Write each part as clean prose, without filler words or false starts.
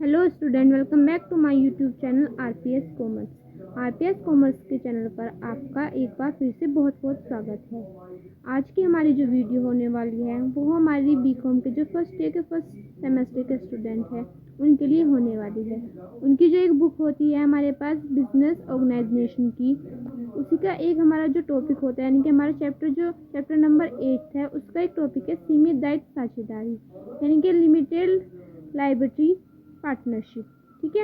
Hello student, welcome back to my YouTube channel RPS commerce. RPS commerce के channel पर आपका एक बार फिर से बहुत बहुत स्वागत है। आज की हमारी जो वीडियो होने वाली है वो हमारी बीकॉम के जो फर्स्ट सेमेस्टर के स्टूडेंट हैं उनके लिए होने वाली है। उनकी जो एक बुक होती है हमारे पास बिजनेस ऑर्गेनाइजेशन की, उसी का एक हमारा जो टॉपिक होता है यानी कि हमारा चैप्टर नंबर 8 है, उसका एक टॉपिक है सीमित दायित्व साझेदारी यानी कि लिमिटेड लायबिलिटी पार्टनरशिप। ठीक है,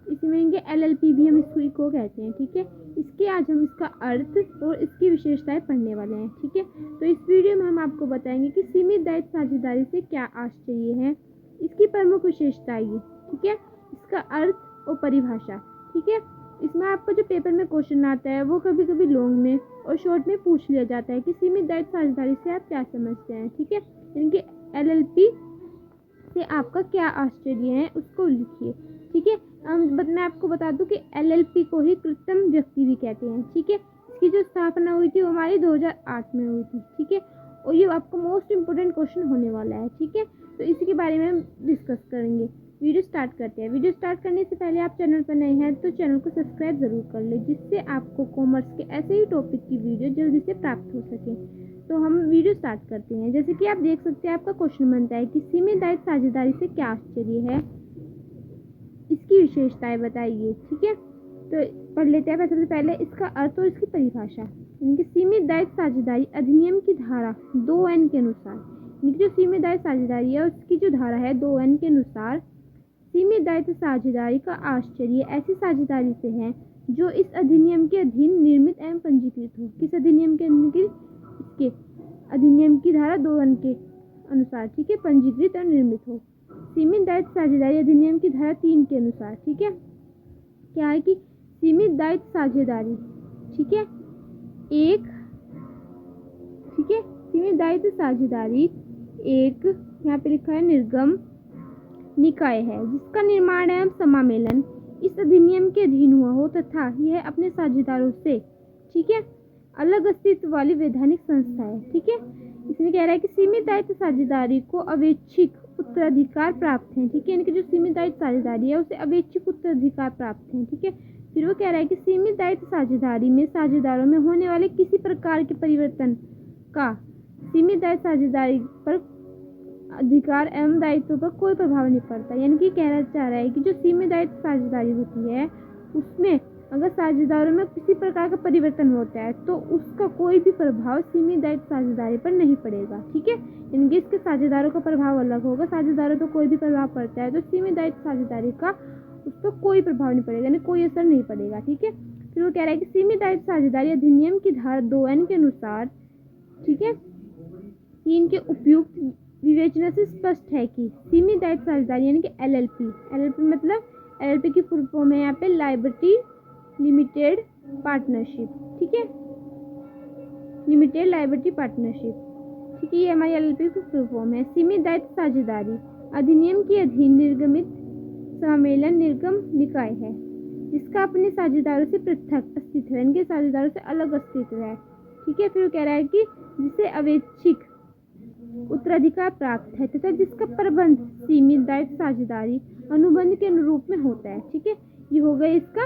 इसमें के एलएलपी भी हम इसको कहते हैं। ठीक है, इसके आज हम इसका अर्थ और इसकी विशेषताएं पढ़ने वाले हैं। ठीक है, तो इस वीडियो में हम आपको बताएंगे कि सीमित दायित्व साझेदारी से क्या आश्चर्य है, इसकी प्रमुख विशेषताएं। ठीक है, इसका अर्थ और परिभाषा। ठीक है, इसमें आपको जो पेपर में क्वेश्चन आता है वो कभी कभी लॉन्ग में और शॉर्ट में पूछ लिया जाता है कि सीमित दायित्व साझेदारी से आप क्या समझते हैं। ठीक है, इनके एलएलपी से आपका क्या आश्चर्य है उसको लिखिए। ठीक है, मैं आपको बता दूं कि एलएलपी को ही कृत्रिम व्यक्ति भी कहते हैं। ठीक है, इसकी जो स्थापना हुई थी वो हमारी 2008 में हुई थी। ठीक है, और ये आपको मोस्ट इम्पोर्टेंट क्वेश्चन होने वाला है। ठीक है, तो इसी के बारे में हम डिस्कस करेंगे। वीडियो स्टार्ट करते हैं। वीडियो स्टार्ट करने से पहले आप चैनल पर नए हैं तो चैनल को सब्सक्राइब जरूर कर ले, जिससे आपको कॉमर्स के ऐसे ही टॉपिक की वीडियो जल्दी से प्राप्त हो सके। तो हम वीडियो स्टार्ट करते हैं। जैसे कि आप देख सकते हैं, आपका क्वेश्चन बनता है कि सीमित दायित्व साझेदारी से क्या आश्चर्य है, इसकी विशेषताएं बताइए। ठीक है, तो पढ़ लेते हैं। सबसे पहले इसका अर्थ और इसकी परिभाषा। इनकी सीमित दायित्व साझेदारी अधिनियम की धारा 2N के अनुसार, इनकी जो सीमित दायित्व साझेदारी है उसकी जो धारा है 2N के अनुसार, सीमित दायित्व साझेदारी का आश्चर्य ऐसी साझेदारी से है जो इस अधिनियम के अधीन निर्मित एवं पंजीकृत हो। किस अधिनियम के अधीन? इसके अधिनियम की धारा 2N के अनुसार, ठीक है, पंजीकृत और निर्मित हो। सीमित दायित्व साझेदारी अधिनियम की धारा 3 के अनुसार, ठीक है, क्या है कि सीमित दायित्व साझेदारी, ठीक है, सीमित दायित्व साझेदारी एक, यहाँ पे लिखा है, निर्गम निकाय है जिसका निर्माण एवं समामेलन इस अधिनियम के अधीन हुआ हो तथा यह अपने साझेदारों से, ठीक है, अलग अस्तित्व वाली वैधानिक संस्था है। ठीक है, इसमें कह रहा है कि सीमित दायित्व साझेदारी को अवैच्छिक उत्तराधिकार प्राप्त है। ठीक है, इनकी जो सीमित दायित्व साझेदारी है उसे अवैच्छिक उत्तराधिकार प्राप्त है। ठीक है, फिर वो कह रहा है कि सीमित दायित्व साझेदारी में साझेदारों में होने वाले किसी प्रकार के परिवर्तन का सीमित दायित्व साझेदारी पर अधिकार एवं दायित्व पर कोई प्रभाव नहीं पड़ता। यानी कि कहना चाह रहा है कि जो सीमित दायित्व साझेदारी होती है उसमें अगर साझेदारों में किसी प्रकार का परिवर्तन होता है तो उसका कोई भी प्रभाव सीमित दायित्व साझेदारी पर नहीं पड़ेगा। ठीक है, यानी इसके साझेदारों का प्रभाव अलग होगा। साझेदारों तो कोई भी प्रभाव पड़ता है तो सीमित दायित्व साझेदारी का उस पर कोई प्रभाव नहीं पड़ेगा, यानी कोई असर नहीं पड़ेगा। ठीक है, फिर वो कह रहा है कि सीमित दायित्व साझेदारी अधिनियम की धारा 2N के अनुसार, ठीक है, 3 के उपयुक्त विवेचना से स्पष्ट है कि सीमित दायित्व साझेदारी यानी कि एलएलपी मतलब एलएलपी की फुल फॉर्म है यहाँ पे लायबिलिटी लिमिटेड पार्टनरशिप। ठीक है, लिमिटेड लायबिलिटी पार्टनरशिप, ठीक है, ये हमारी एलएलपी की फुल फॉर्म है। सीमित दायित्व साझेदारी अधिनियम के अधीन निर्गमित सम्मेलन निर्गम निकाय है जिसका अपने साझेदारों से पृथक अस्तित्व है, इनके साझेदारों से अलग अस्तित्व है। ठीक है, फिर वो कह रहा है कि जिसे अवैच्छिक उत्तराधिकार प्राप्त है तथा जिसका प्रबंध सीमित दायित्व साझेदारी अनुबंध के अनुरूप में होता है। ठीक है, ये हो गया इसका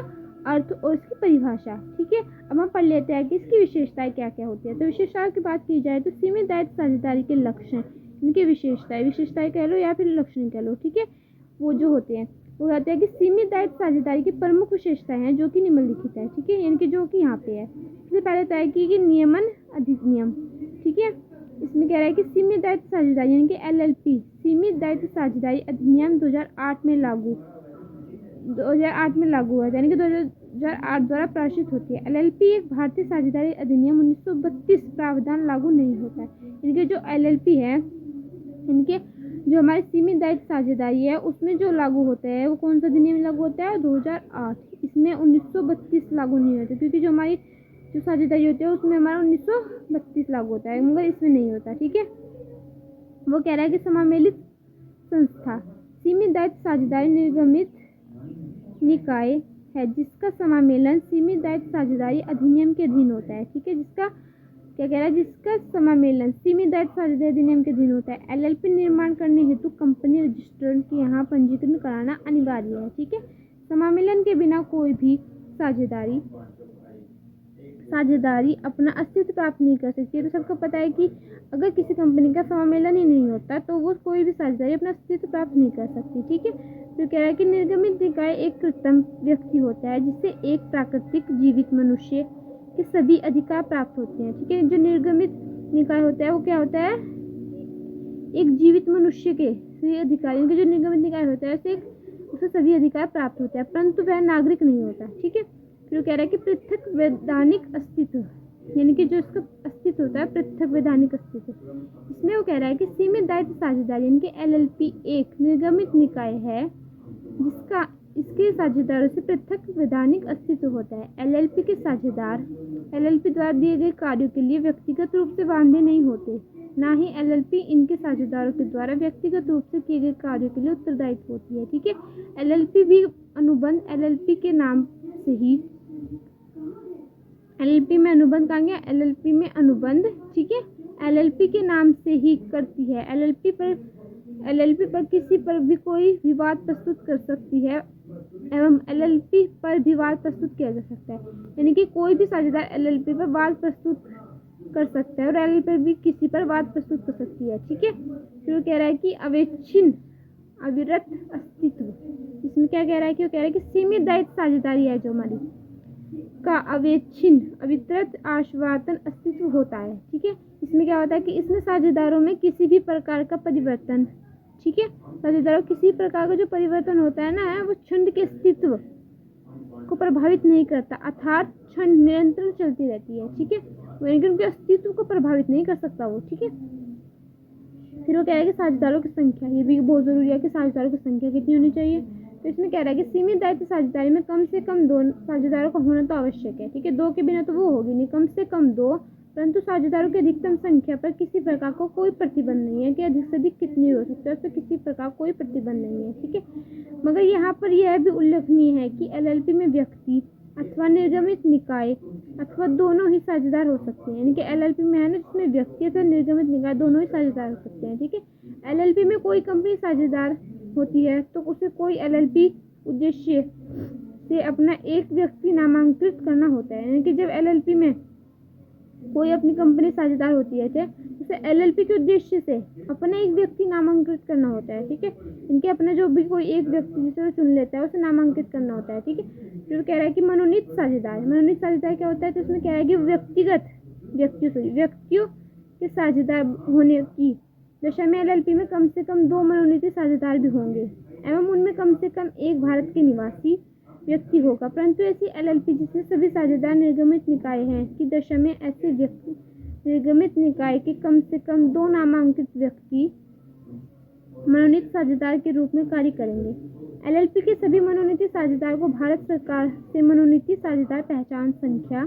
अर्थ और इसकी परिभाषा। ठीक है, अब हम पढ़ लेते हैं कि इसकी विशेषताएं क्या क्या होती है। तो विशेषताओं की बात की जाए तो सीमित दायित्व साझेदारी के लक्षण, इनकी विशेषताएं कह लो या फिर लक्षण कह लो। ठीक है, वो जो होते हैं वो कहते हैं कि सीमित दायित्व साझेदारी की प्रमुख विशेषताएं हैं जो कि निम्नलिखित है। ठीक है, इनके जो कि यहाँ पे है, सबसे पहले तय की कि नियमन अधिनियम। ठीक है, इसमें कह रहा है कि सीमित दायित्व साझेदारी यानी कि एलएलपी सीमित दायित्व साझेदारी अधिनियम 2008 में लागू हुआ, यानी कि 2008 द्वारा प्रकाशित होती है। एलएलपी एक भारतीय साझेदारी अधिनियम 1932 प्रावधान लागू नहीं होता है। इनके जो एलएलपी है, इनके जो हमारी सीमित दायित्व साझेदारी है उसमें जो लागू होता है वो कौन सा अधिनियम लागू होता है? 2008। इसमें 1932 लागू नहीं होता क्योंकि जो हमारी जो साझेदारी होती है उसमें हमारा 1932 लागू होता है, मगर इसमें नहीं होता। ठीक है, वो कह रहा है कि समामेलित संस्था सीमित दायित्व साझेदारी निर्गमित निकाय है जिसका समामेलन सीमित दायित्व साझेदारी अधिनियम के अधीन होता है। ठीक है, जिसका क्या कह रहा है, जिसका समामेलन सीमित दायित्व साझेदारी अधिनियम के अधीन होता है। एलएलपी निर्माण करने हेतु कंपनी रजिस्ट्रार के यहाँ पंजीकरण कराना अनिवार्य है। ठीक है, समामेलन के बिना कोई भी साझेदारी अपना अस्तित्व प्राप्त नहीं कर सकती है। तो सबको पता है कि अगर किसी कंपनी का समामेलन ही नहीं होता तो वो कोई भी साझेदारी अपना अस्तित्व प्राप्त नहीं कर सकती। ठीक है, तो कह रहा है कि निर्गमित निकाय एक कृत्रिम व्यक्ति होता है जिससे एक प्राकृतिक जीवित मनुष्य के सभी अधिकार प्राप्त होते हैं। ठीक है, जो निर्गमित निकाय होता है वो क्या होता है, एक जीवित मनुष्य के सभी अधिकारियों के, जो निर्गमित निकाय होता है उसे सभी अधिकार प्राप्त होता है, परंतु वह नागरिक नहीं होता। ठीक है, फिर कह रहा है कि पृथक वैधानिक अस्तित्व, यानी कि जो इसका अस्तित्व होता है पृथक वैधानिक अस्तित्व, इसमें वो कह रहा है कि सीमित दायित्व साझेदारी यानी कि एलएलपी एक निर्गमित निकाय है जिसका इसके साझेदारों से पृथक वैधानिक अस्तित्व होता है। एलएलपी के साझेदार एलएलपी द्वारा दिए गए कार्यों के लिए व्यक्तिगत रूप से बांधे नहीं होते, ना ही एलएलपी इनके साझेदारों के द्वारा व्यक्तिगत रूप से किए गए कार्यों के लिए उत्तरदायित्व होती है। ठीक है, एलएलपी भी अनुबंध एलएलपी के नाम से ही एलएलपी में अनुबंध कहेंगे, एलएलपी में अनुबंध, ठीक है, एलएलपी के नाम से ही करती है। एलएलपी पर किसी पर भी कोई विवाद प्रस्तुत कर सकती है एवं एलएलपी पर भी वाद प्रस्तुत किया जा सकता है, यानी कि कोई भी साझेदार एलएलपी पर वाद प्रस्तुत कर सकता है और एलएलपी पर भी किसी पर वाद प्रस्तुत कर सकती है। ठीक है, फिर वो कह रहा है कि अविच्छिन्न अविरत अस्तित्व, इसमें क्या कह रहा है कि वो कह रहा है कि सीमित दायित्व साझेदारी है जो हमारी का अविच्छिन्न अविरत आश्वासन अस्तित्व होता है। ठीक है, इसमें क्या होता है कि इसमें साझेदारों में किसी भी प्रकार का परिवर्तन, ठीक है, साझेदारों किसी प्रकार का जो परिवर्तन होता है ना वो छंद के अस्तित्व को प्रभावित नहीं करता, अर्थात छंद निरंतर चलती रहती है। ठीक है, यानी कि उनके अस्तित्व को प्रभावित नहीं कर सकता वो। ठीक है, फिर वो कह रहा है कि साझेदारों की संख्या, ये भी बहुत जरूरी है कि साझेदारों की संख्या कितनी होनी चाहिए। तो इसमें कह रहा है कि सीमित दायित्व साझेदारी में कम से कम 2 साझेदारों का होना तो आवश्यक है। ठीक है, 2 के बिना तो वो होगी नहीं, कम से कम 2, परंतु साझेदारों की अधिकतम संख्या पर किसी प्रकार का कोई प्रतिबंध नहीं है कि अधिक से अधिक कितनी हो सकती है, उस पर किसी प्रकार कोई प्रतिबंध नहीं है। ठीक है, मगर यहाँ पर यह भी उल्लेखनीय है कि एलएलपी में व्यक्ति अथवा निर्गमित निकाय अथवा दोनों ही साझेदार हो सकते हैं, यानी कि एलएलपी में है ना जिसमें व्यक्ति अथवा निर्गमित निकाय दोनों ही साझेदार हो सकते हैं। ठीक है, एलएलपी में कोई कंपनी साझेदार होती है तो उसे कोई एलएलपी उद्देश्य से अपना एक व्यक्ति नामांकित करना होता है, यानी कि जब एलएलपी में कोई अपनी कंपनी साझेदार होती है तो उसे एलएलपी के उद्देश्य से अपना एक व्यक्ति नामांकित करना होता है। ठीक है, इनके अपना जो भी कोई एक व्यक्ति जिसे वो चुन लेता है उसे नामांकित करना होता है। ठीक है, फिर कह रहा है कि मनोनीत साझेदार क्या होता है, तो उसमें कह रहा है कि व्यक्तियों के साझेदार होने की दशा में एलएलपी में कम से कम 2 मनोनीत साझेदार भी होंगे एवं उनमें कम से कम एक भारत के निवासी व्यक्ति होगा, परंतु ऐसी एलएलपी जिसमें सभी साझेदार निर्गमित निकाय हैं की दशा में ऐसे व्यक्ति निर्गमित निकाय के कम से कम 2 नामांकित व्यक्ति मनोनीत साझेदार के रूप में कार्य करेंगे। एलएलपी के सभी मनोनीत साझेदार को भारत सरकार से मनोनीत साझेदार पहचान संख्या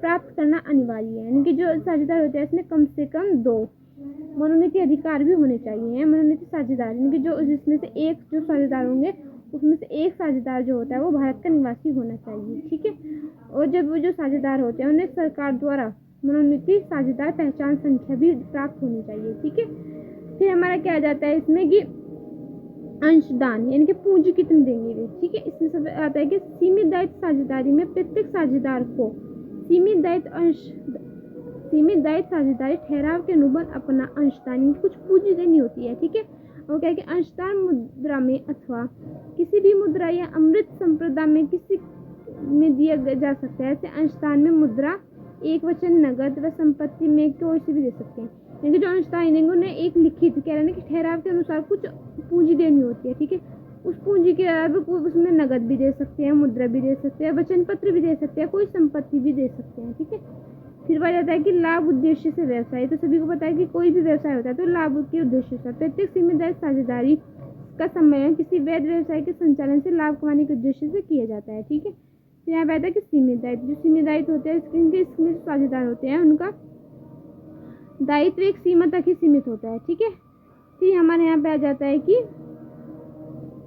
प्राप्त करना अनिवार्य है, यानी कि जो साझेदार होते हैं इसमें कम से कम 2 मनोनीत अधिकार भी होने चाहिए। मनोनीत साझेदार यानी कि जो जिसमें से एक जो साझेदार होंगे उसमें से एक साझेदार जो होता है वो भारत का निवासी होना चाहिए। ठीक है, और जब वो जो साझेदार होते हैं उन्हें सरकार द्वारा मनोनीत साझेदार पहचान संख्या भी प्राप्त होनी चाहिए। ठीक है, फिर हमारा क्या आ जाता है इसमें कि अंशदान, यानी कि पूंजी कितनी देंगे वे। ठीक है, इसमें सब आता है कि सीमित दायित्व साझेदारी में प्रत्येक साझेदार को सीमित दायित्व साझेदारी ठहराव के अनुबंध अपना अंशदान कुछ पूंजी देनी होती है। ठीक है, और क्या है कि अंशदान मुद्रा में अथवा किसी भी मुद्रा या अमृत संप्रदा में किसी में दिया जा सकता है। ऐसे अंशदान में मुद्रा, एक वचन, नगद व संपत्ति में कोई से भी दे सकते हैं, यानी जो अंशदान देंगे उन्हें एक लिखित कह रहे हैं कि ठहराव के अनुसार कुछ पूंजी देनी होती है। ठीक है, उस पूंजी के अलावा उसमें नगद भी दे सकते हैं, मुद्रा भी दे सकते हैं, वचन पत्र भी दे सकते हैं, कोई संपत्ति भी दे सकते हैं। ठीक है, फिर वह जाता है कि लाभ उद्देश्य से व्यवसाय, तो सभी को पता है कि कोई भी व्यवसाय होता है तो लाभ के उद्देश्य से प्रत्येक सीमित दायित्व साझेदारी का सम्मेलन किसी वैध व्यवसाय के संचालन से लाभ कमाने के उद्देश्य से किया जाता है। ठीक है, फिर यहाँ पे आता है कि सीमित दायित्व, जो सीमित दायित्व होते हैं इसमें साझेदार होते हैं उनका दायित्व एक सीमा तक ही सीमित होता है। ठीक है, फिर हमारे यहाँ पे आ जाता है कि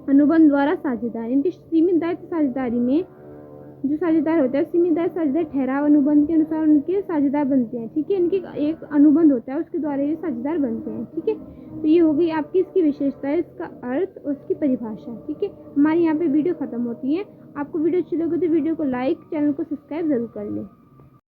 अनुबंध द्वारा साझेदारी, इनकी सीमित दायित्व साझेदारी में जो साझेदार होता है सीमीदार साझेदार ठहराव अनुबंध के अनुसार उनके साझेदार बनते हैं। ठीक है, इनके एक अनुबंध होता है उसके द्वारा ये साझेदार बनते हैं। ठीक है, तो ये हो गई आपकी इसकी विशेषता है, इसका अर्थ और इसकी परिभाषा। ठीक है, हमारी यहाँ पे वीडियो खत्म होती है। आपको वीडियो अच्छी लगे तो वीडियो को लाइक, चैनल को सब्सक्राइब जरूर कर लें।